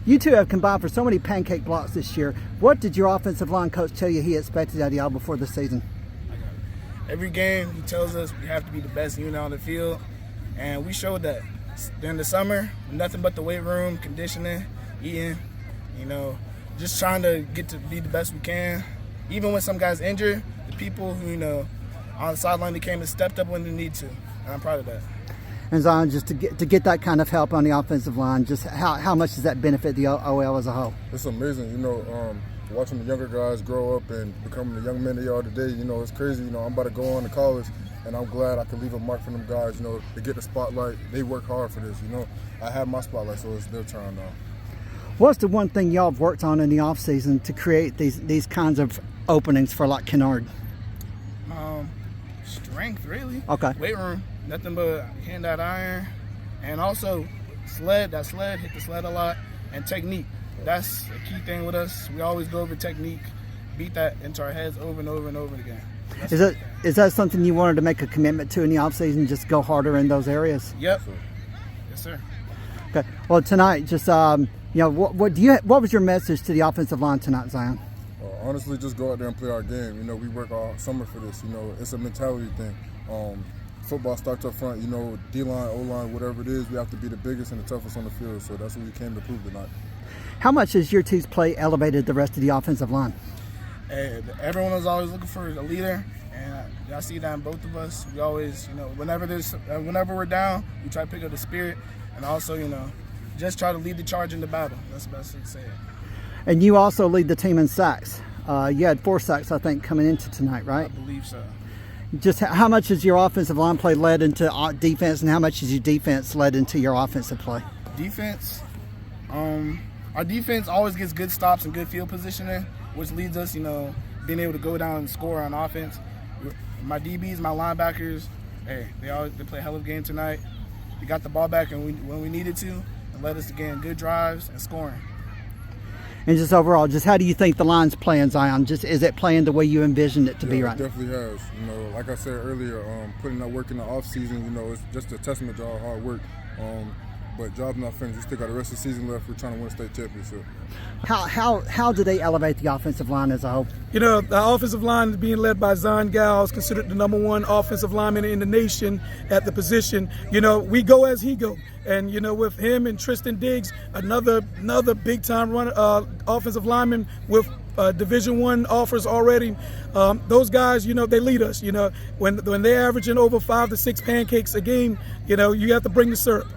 You two have combined for so many pancake blocks this year. What did your offensive line coach tell you he expected out of y'all before the season? Every game, he tells us we have to be the best unit on the field, and we showed that during the summer. Nothing but the weight room, conditioning, eating, just trying to get to be the best we can. Even when some guys injured, the people who, on the sideline, they came and stepped up when they need to, and I'm proud of that. And Zyon, just to get that kind of help on the offensive line, just how much does that benefit the OL as a whole? It's amazing, watching the younger guys grow up and becoming the young men they are today. It's crazy. I'm about to go on to college, and I'm glad I can leave a mark for them guys. To get the spotlight. They work hard for this. I have my spotlight, so it's their turn now. What's the one thing y'all have worked on in the off season to create these kinds of openings for like Kennard? Strength, really. Okay. Weight room, nothing but hand that iron, and also hit the sled a lot, and technique. That's a key thing with us. We always go over technique, beat that into our heads over and over and over again. Is that something you wanted to make a commitment to in the offseason, just go harder in those areas? Yep. Yes, sir. Okay. Well, tonight, just what was your message to the offensive line tonight, Zyon? Honestly, just go out there and play our game. We work all summer for this. It's a mentality thing. Football starts up front. D-line, O-line, whatever it is, we have to be the biggest and the toughest on the field. So that's what we came to prove tonight. How much has your team's play elevated the rest of the offensive line? Hey, everyone is always looking for a leader, and I see that in both of us. We always, whenever we're down, we try to pick up the spirit, and also, just try to lead the charge in the battle. That's the best thing to say. And you also lead the team in sacks. You had 4 sacks, I think, coming into tonight, right? I believe so. Just how much has your offensive line play led into defense, and how much has your defense led into your offensive play? Defense, our defense always gets good stops and good field positioning, which leads us, being able to go down and score on offense. My DBs, my linebackers, they play a hell of a game tonight. We got the ball back when we needed to, and led us to gain good drives and scoring. And just overall, how do you think the line's playing, Zyon? Is it playing the way you envisioned it to be right now? It definitely has. Like I said earlier, putting that work in the off season, it's just a testament to our hard work. But job's not finished. We still got the rest of the season left. We're trying to win a state championship. How do they elevate the offensive line as a whole? The offensive line is being led by Zyon Guiles, considered the #1 offensive lineman in the nation at the position. We go as he go. And, with him and Triston Diggs, another big-time offensive lineman with Division I offers already. Those guys, they lead us. When they're averaging over 5 to 6 pancakes a game, you have to bring the syrup.